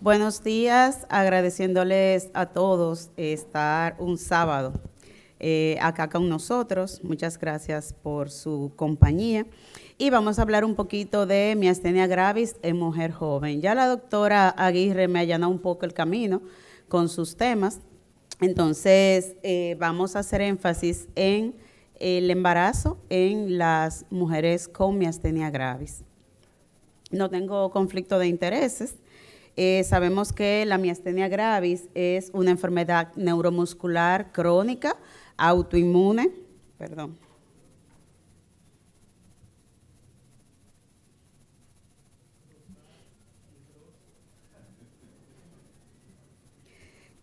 Buenos días, agradeciéndoles a todos estar un sábado acá con nosotros. Muchas gracias por su compañía. Y vamos a hablar un poquito de miastenia gravis en mujer joven. Ya la doctora Aguirre me allanó un poco el camino con sus temas. Entonces, vamos a hacer énfasis en el embarazo en las mujeres con miastenia gravis. No tengo conflicto de intereses. Sabemos que la miastenia gravis es una enfermedad neuromuscular crónica, autoinmune, perdón.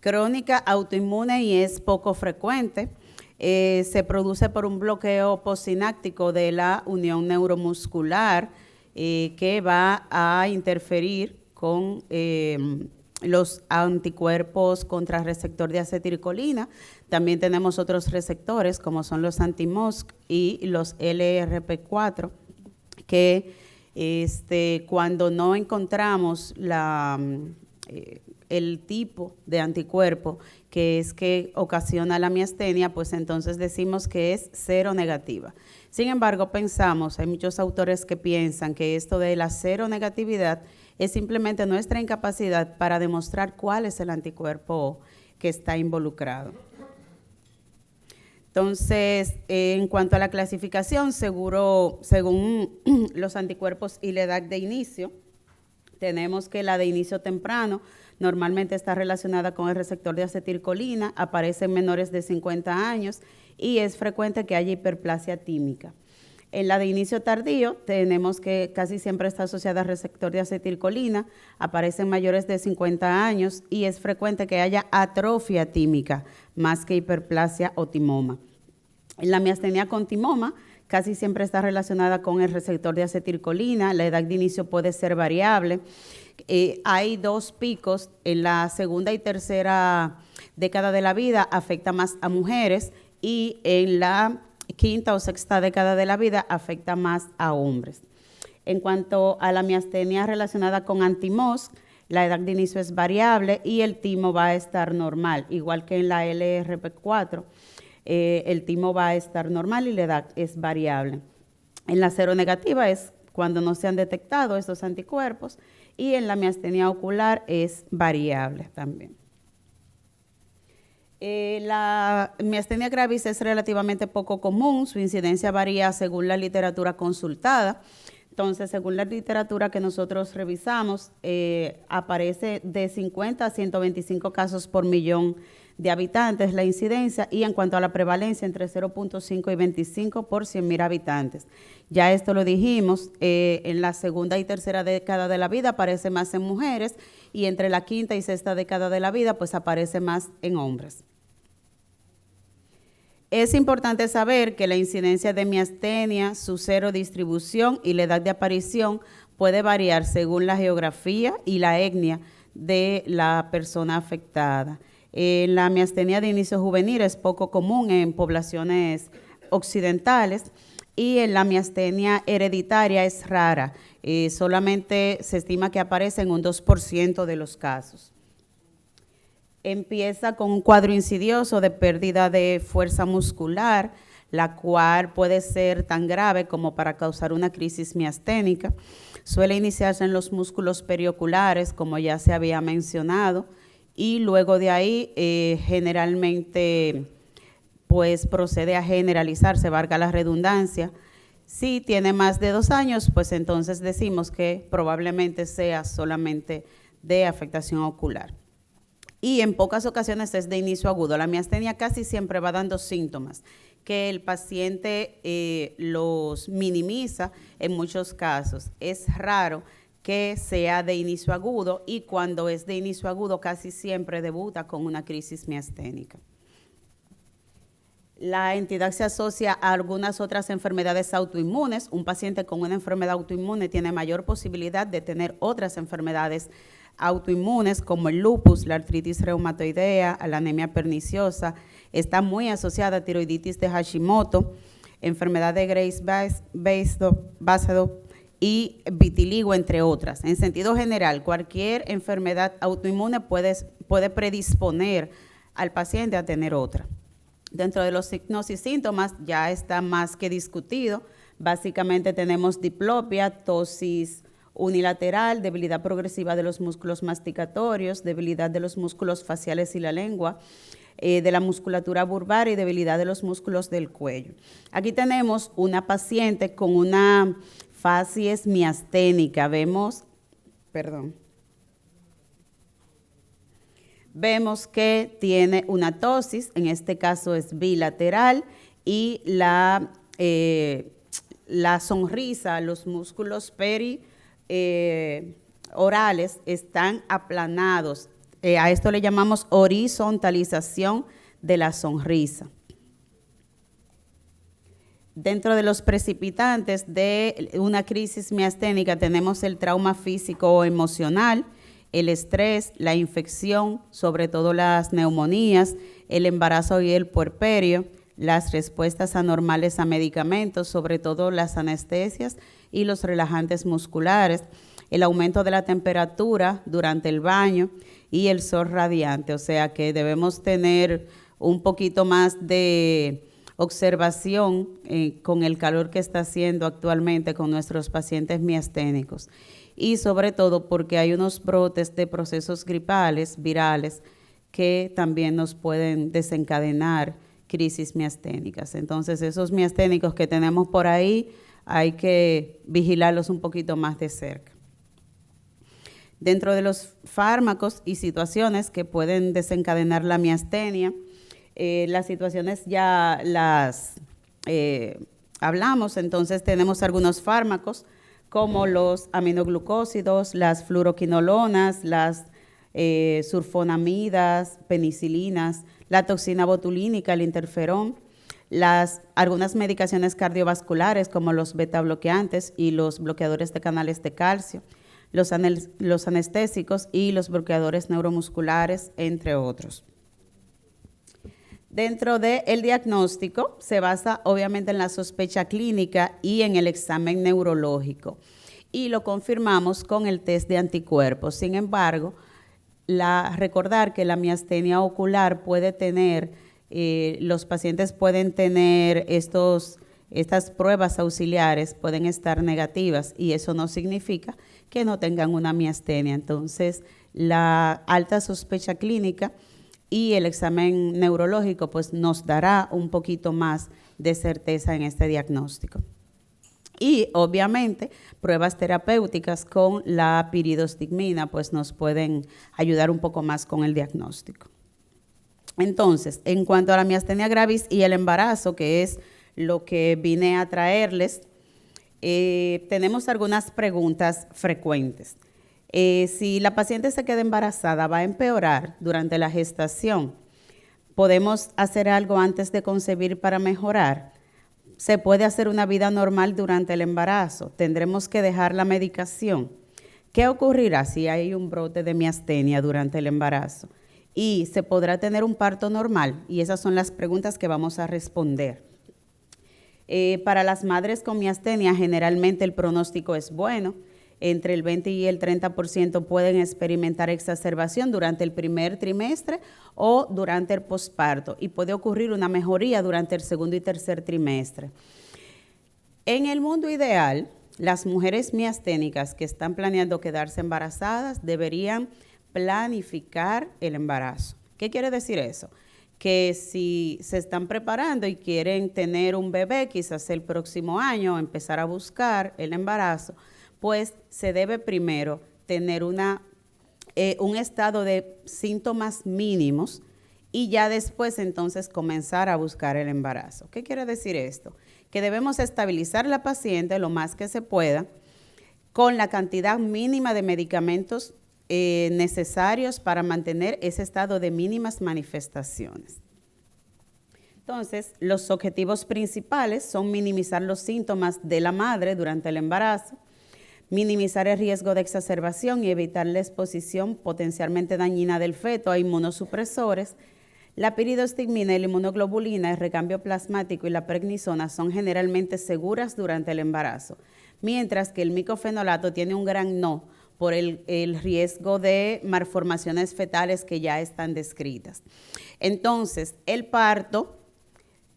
Crónica, autoinmune y es poco frecuente. Se produce por un bloqueo postsináptico de la unión neuromuscular que va a interferir con los anticuerpos contra receptor de acetilcolina. También tenemos otros receptores como son los anti-MuSK y los LRP4 que cuando no encontramos el tipo de anticuerpo que es que ocasiona la miastenia, pues entonces decimos que es seronegativa. Sin embargo, hay muchos autores que piensan que esto de la seronegatividad es simplemente nuestra incapacidad para demostrar cuál es el anticuerpo que está involucrado. Entonces, en cuanto a la clasificación, según los anticuerpos y la edad de inicio, tenemos que la de inicio temprano normalmente está relacionada con el receptor de acetilcolina, aparece en menores de 50 años y es frecuente que haya hiperplasia tímica. En la de inicio tardío tenemos que casi siempre está asociada al receptor de acetilcolina, aparece en mayores de 50 años y es frecuente que haya atrofia tímica más que hiperplasia o timoma. En la miastenia con timoma casi siempre está relacionada con el receptor de acetilcolina, la edad de inicio puede ser variable. Hay dos picos, en la segunda y tercera década de la vida afecta más a mujeres y en la quinta o sexta década de la vida afecta más a hombres. En cuanto a la miastenia relacionada con anti-MuSK, la edad de inicio es variable y el timo va a estar normal, igual que en la LRP4, el timo va a estar normal y la edad es variable. En la seronegativa es cuando no se han detectado estos anticuerpos y en la miastenia ocular es variable también. La miastenia gravis es relativamente poco común, su incidencia varía según la literatura consultada. Entonces, según la literatura que nosotros revisamos, aparece de 50 a 125 casos por millón de habitantes la incidencia y en cuanto a la prevalencia entre 0.5 y 25 por 100.000 habitantes. Ya esto lo dijimos, en la segunda y tercera década de la vida aparece más en mujeres y entre la quinta y sexta década de la vida pues aparece más en hombres. Es importante saber que la incidencia de miastenia, su serodistribución y la edad de aparición puede variar según la geografía y la etnia de la persona afectada. La miastenia de inicio juvenil es poco común en poblaciones occidentales y en la miastenia hereditaria es rara. Solamente se estima que aparece en un 2% de los casos. Empieza con un cuadro insidioso de pérdida de fuerza muscular, la cual puede ser tan grave como para causar una crisis miasténica. Suele iniciarse en los músculos perioculares, como ya se había mencionado, y luego de ahí generalmente pues procede a generalizarse, valga la redundancia. Si tiene más de 2 años, pues entonces decimos que probablemente sea solamente de afectación ocular. Y en pocas ocasiones es de inicio agudo. La miastenia casi siempre va dando síntomas que el paciente los minimiza en muchos casos. Es raro que sea de inicio agudo y cuando es de inicio agudo casi siempre debuta con una crisis miasténica. La entidad se asocia a algunas otras enfermedades autoinmunes. Un paciente con una enfermedad autoinmune tiene mayor posibilidad de tener otras enfermedades autoinmunes como el lupus, la artritis reumatoidea, la anemia perniciosa. Está muy asociada a tiroiditis de Hashimoto, enfermedad de Graves-Basedow y vitiligo, entre otras. En sentido general, cualquier enfermedad autoinmune puede predisponer al paciente a tener otra. Dentro de los signos y síntomas ya está más que discutido. Básicamente tenemos diplopia, tosis unilateral, debilidad progresiva de los músculos masticatorios, debilidad de los músculos faciales y la lengua, de la musculatura vulvar y debilidad de los músculos del cuello. Aquí tenemos una paciente con una facies miasténica. Vemos que tiene una tosis, en este caso es bilateral, y la sonrisa, los músculos orales están aplanados. A esto le llamamos horizontalización de la sonrisa. Dentro de los precipitantes de una crisis miasténica tenemos el trauma físico o emocional, el estrés, la infección, sobre todo las neumonías, el embarazo y el puerperio, las respuestas anormales a medicamentos, sobre todo las anestesias y los relajantes musculares, el aumento de la temperatura durante el baño y el sol radiante. O sea que debemos tener un poquito más de observación con el calor que está haciendo actualmente con nuestros pacientes miasténicos. Y sobre todo porque hay unos brotes de procesos gripales, virales, que también nos pueden desencadenar crisis miasténicas. Entonces, esos miasténicos que tenemos por ahí, hay que vigilarlos un poquito más de cerca. Dentro de los fármacos y situaciones que pueden desencadenar la miastenia, las situaciones ya las hablamos, entonces tenemos algunos fármacos como los aminoglucósidos, las fluoroquinolonas, las sulfonamidas, penicilinas, la toxina botulínica, el interferón, algunas medicaciones cardiovasculares como los beta bloqueantes y los bloqueadores de canales de calcio, los anestésicos y los bloqueadores neuromusculares, entre otros. Dentro del diagnóstico se basa obviamente en la sospecha clínica y en el examen neurológico y lo confirmamos con el test de anticuerpos. Sin embargo, recordar que la miastenia ocular puede tener, los pacientes pueden tener estas pruebas auxiliares, pueden estar negativas y eso no significa que no tengan una miastenia. Entonces, la alta sospecha clínica y el examen neurológico pues nos dará un poquito más de certeza en este diagnóstico. Y obviamente pruebas terapéuticas con la piridostigmina pues nos pueden ayudar un poco más con el diagnóstico. Entonces, en cuanto a la miastenia gravis y el embarazo, que es lo que vine a traerles, tenemos algunas preguntas frecuentes. Si la paciente se queda embarazada, ¿va a empeorar durante la gestación? ¿Podemos hacer algo antes de concebir para mejorar? ¿Se puede hacer una vida normal durante el embarazo? ¿Tendremos que dejar la medicación? ¿Qué ocurrirá si hay un brote de miastenia durante el embarazo? ¿Y se podrá tener un parto normal? Y esas son las preguntas que vamos a responder. Para las madres con miastenia, generalmente el pronóstico es bueno. Entre el 20 y el 30% pueden experimentar exacerbación durante el primer trimestre o durante el posparto y puede ocurrir una mejoría durante el segundo y tercer trimestre. En el mundo ideal, las mujeres miasténicas que están planeando quedarse embarazadas deberían planificar el embarazo. ¿Qué quiere decir eso? Que si se están preparando y quieren tener un bebé, quizás el próximo año, empezar a buscar el embarazo, pues se debe primero tener un estado de síntomas mínimos y ya después entonces comenzar a buscar el embarazo. ¿Qué quiere decir esto? Que debemos estabilizar a la paciente lo más que se pueda con la cantidad mínima de medicamentos necesarios para mantener ese estado de mínimas manifestaciones. Entonces, los objetivos principales son minimizar los síntomas de la madre durante el embarazo, minimizar el riesgo de exacerbación y evitar la exposición potencialmente dañina del feto a inmunosupresores. La piridostigmina y la inmunoglobulina, el recambio plasmático y la prednisona son generalmente seguras durante el embarazo, mientras que el micofenolato tiene un gran no por el riesgo de malformaciones fetales que ya están descritas. Entonces, el parto,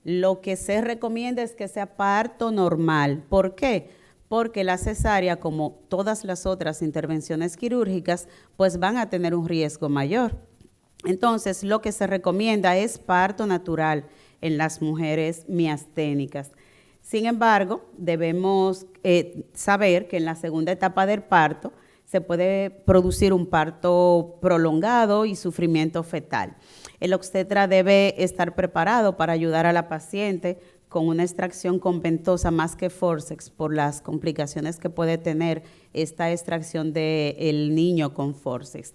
lo que se recomienda es que sea parto normal. ¿Por qué? Porque la cesárea, como todas las otras intervenciones quirúrgicas, pues van a tener un riesgo mayor. Entonces, lo que se recomienda es parto natural en las mujeres miasténicas. Sin embargo, debemos saber que en la segunda etapa del parto se puede producir un parto prolongado y sufrimiento fetal. El obstetra debe estar preparado para ayudar a la paciente con una extracción con ventosa más que forceps por las complicaciones que puede tener esta extracción del niño con forceps.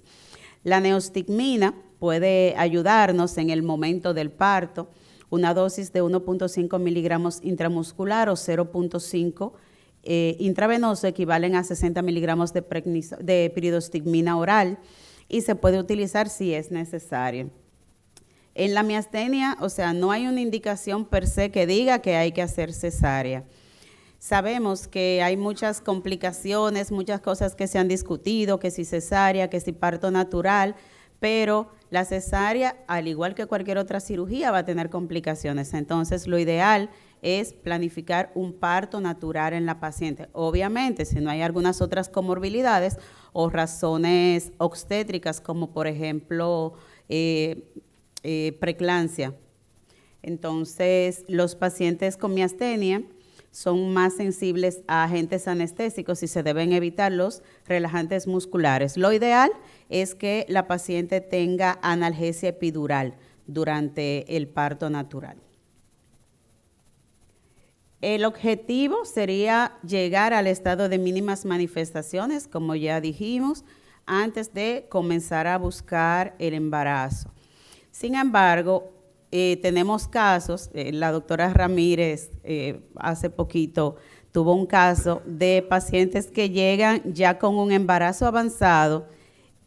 La neostigmina puede ayudarnos en el momento del parto. Una dosis de 1.5 miligramos intramuscular o 0.5 intravenoso equivalen a 60 miligramos de piridostigmina oral y se puede utilizar si es necesario. En la miastenia, o sea, no hay una indicación per se que diga que hay que hacer cesárea. Sabemos que hay muchas complicaciones, muchas cosas que se han discutido, que si cesárea, que si parto natural, pero la cesárea, al igual que cualquier otra cirugía, va a tener complicaciones. Entonces, lo ideal es planificar un parto natural en la paciente. Obviamente, si no hay algunas otras comorbilidades o razones obstétricas, como por ejemplo preeclampsia. Entonces, los pacientes con miastenia son más sensibles a agentes anestésicos y se deben evitar los relajantes musculares. Lo ideal es que la paciente tenga analgesia epidural durante el parto natural. El objetivo sería llegar al estado de mínimas manifestaciones, como ya dijimos, antes de comenzar a buscar el embarazo. Sin embargo, tenemos casos, la doctora Ramírez hace poquito tuvo un caso de pacientes que llegan ya con un embarazo avanzado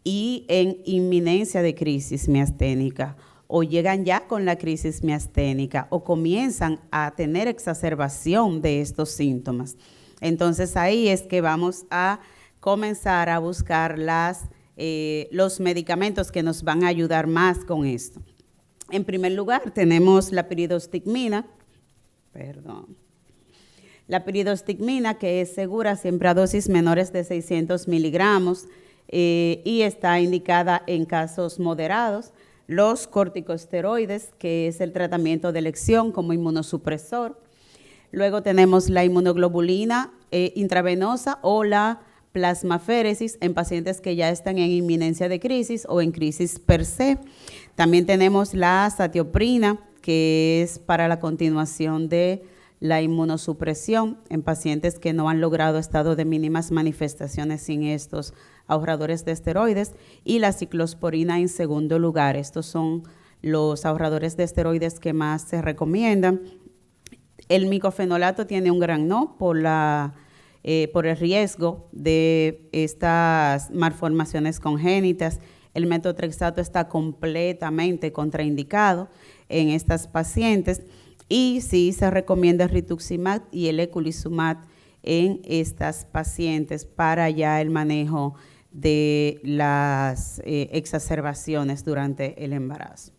y en inminencia de crisis miasténica, o llegan ya con la crisis miasténica, o comienzan a tener exacerbación de estos síntomas. Entonces ahí es que vamos a comenzar a buscar los medicamentos que nos van a ayudar más con esto. En primer lugar, tenemos la piridostigmina, la piridostigmina, que es segura siempre a dosis menores de 600 miligramos y está indicada en casos moderados. Los corticosteroides, que es el tratamiento de elección como inmunosupresor. Luego tenemos la inmunoglobulina intravenosa o la plasmaféresis en pacientes que ya están en inminencia de crisis o en crisis per se. También tenemos la azatioprina, que es para la continuación de la inmunosupresión en pacientes que no han logrado estado de mínimas manifestaciones sin estos ahorradores de esteroides, y la ciclosporina en segundo lugar. Estos son los ahorradores de esteroides que más se recomiendan. El micofenolato tiene un gran no por el riesgo de estas malformaciones congénitas. El metotrexato está completamente contraindicado en estas pacientes y sí se recomienda el rituximab y el eculizumab en estas pacientes para ya el manejo de las exacerbaciones durante el embarazo.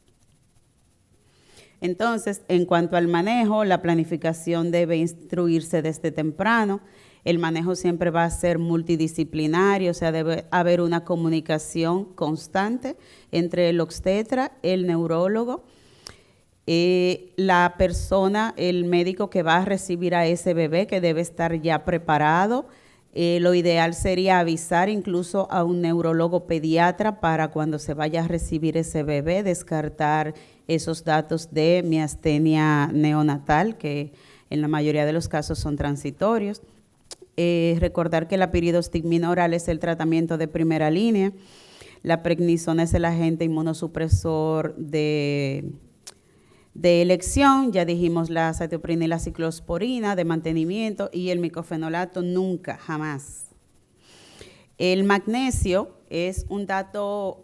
Entonces, en cuanto al manejo, la planificación debe instruirse desde temprano. El manejo siempre va a ser multidisciplinario, o sea, debe haber una comunicación constante entre el obstetra, el neurólogo, la persona, el médico que va a recibir a ese bebé, que debe estar ya preparado. Lo ideal sería avisar incluso a un neurólogo pediatra para cuando se vaya a recibir ese bebé, descartar esos datos de miastenia neonatal, que en la mayoría de los casos son transitorios. Recordar que la piridostigmina oral es el tratamiento de primera línea. La prednisona es el agente inmunosupresor de elección. Ya dijimos la azatioprina y la ciclosporina de mantenimiento, y el micofenolato nunca, jamás. El magnesio es un dato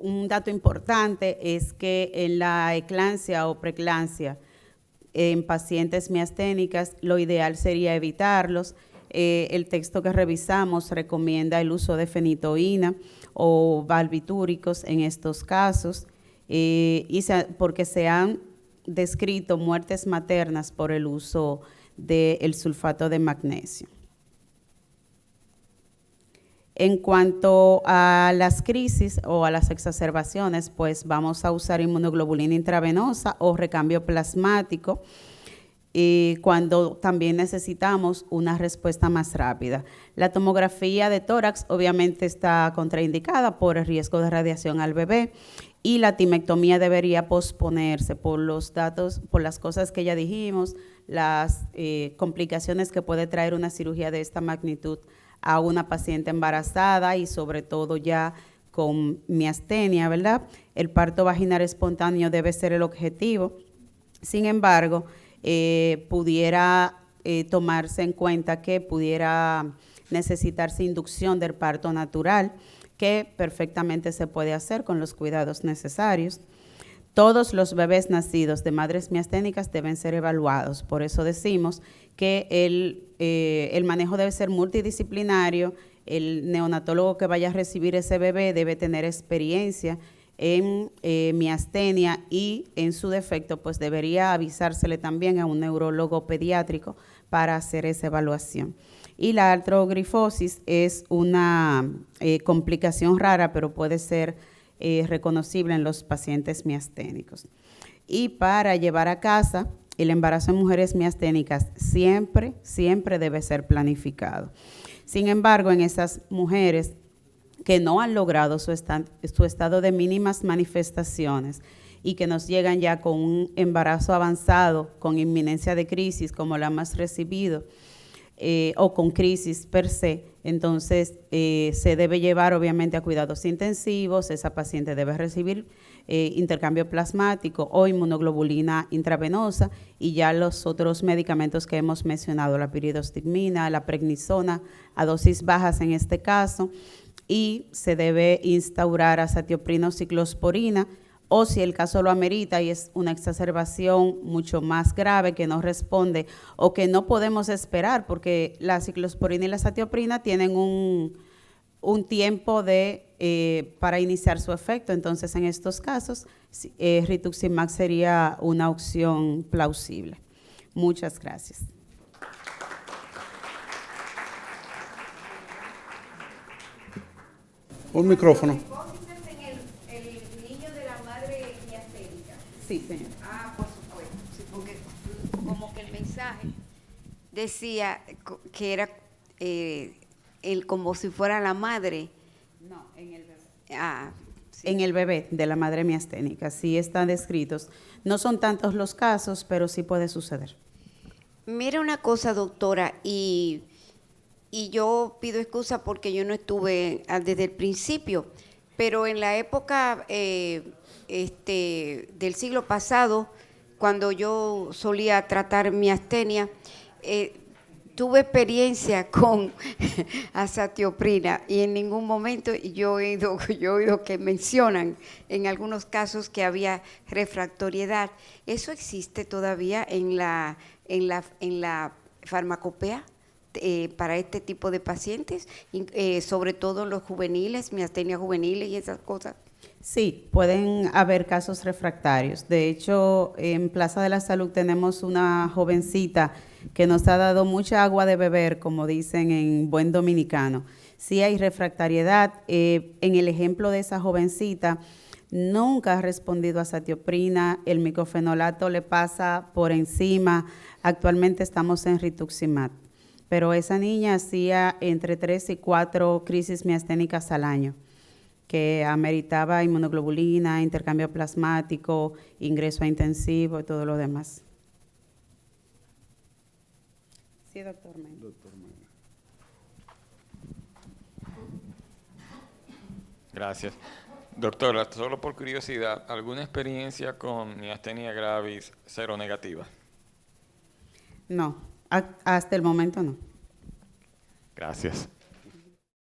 importante, es que en la eclampsia o preeclampsia en pacientes miasténicas lo ideal sería evitarlos. el texto que revisamos recomienda el uso de fenitoína o barbitúricos en estos casos, porque se han descrito muertes maternas por el uso del sulfato de magnesio. En cuanto a las crisis o a las exacerbaciones, pues vamos a usar inmunoglobulina intravenosa o recambio plasmático cuando también necesitamos una respuesta más rápida. La tomografía de tórax obviamente está contraindicada por el riesgo de radiación al bebé y la timectomía debería posponerse por los datos, por las cosas que ya dijimos, las complicaciones que puede traer una cirugía de esta magnitud a una paciente embarazada y sobre todo ya con miastenia, ¿verdad? El parto vaginal espontáneo debe ser el objetivo. Sin embargo, pudiera tomarse en cuenta que pudiera necesitarse inducción del parto natural, que perfectamente se puede hacer con los cuidados necesarios. Todos los bebés nacidos de madres miasténicas deben ser evaluados, por eso decimos que el manejo debe ser multidisciplinario, el neonatólogo que vaya a recibir ese bebé debe tener experiencia en miastenia y en su defecto pues debería avisársele también a un neurólogo pediátrico para hacer esa evaluación. Y la artrogrifosis es una complicación rara, pero puede ser reconocible en los pacientes miasténicos. Y para llevar a casa el embarazo en mujeres miasténicas siempre debe ser planificado. Sin embargo, en esas mujeres que no han logrado su estado de mínimas manifestaciones y que nos llegan ya con un embarazo avanzado, con inminencia de crisis, como la hemos recibido, o con crisis per se, entonces se debe llevar obviamente a cuidados intensivos, esa paciente debe recibir intercambio plasmático o inmunoglobulina intravenosa y ya los otros medicamentos que hemos mencionado, la piridostigmina, la prednisona, a dosis bajas en este caso, y se debe instaurar azatioprina o ciclosporina, o si el caso lo amerita y es una exacerbación mucho más grave que no responde o que no podemos esperar, porque la ciclosporina y la azatioprina tienen un tiempo para iniciar su efecto. Entonces, en estos casos, rituximab sería una opción plausible. Muchas gracias. Un micrófono. Sí, señor. Ah, por supuesto, sí, porque como que el mensaje decía que era como si fuera la madre. No, en el bebé. Ah, sí. En el bebé de la madre miasténica, sí están descritos. No son tantos los casos, pero sí puede suceder. Mira una cosa, doctora, y yo pido excusa porque yo no estuve desde el principio, pero en la época del siglo pasado, cuando yo solía tratar miastenia, tuve experiencia con azatioprina y en ningún momento yo he oído que mencionan en algunos casos que había refractoriedad. ¿Eso existe todavía en la farmacopea para este tipo de pacientes, sobre todo los juveniles, miastenia juveniles y esas cosas? Sí, pueden haber casos refractarios. De hecho, en Plaza de la Salud tenemos una jovencita que nos ha dado mucha agua de beber, como dicen en buen dominicano. Sí hay refractariedad. En el ejemplo de esa jovencita, nunca ha respondido a azatioprina, el micofenolato le pasa por encima. Actualmente estamos en rituximab, pero esa niña hacía entre 3 y 4 crisis miasténicas al año, que ameritaba inmunoglobulina, intercambio plasmático, ingreso a intensivo y todo lo demás. Sí, doctor Mena. Gracias. Doctora, solo por curiosidad, ¿alguna experiencia con miastenia gravis seronegativa? No, hasta el momento no. Gracias.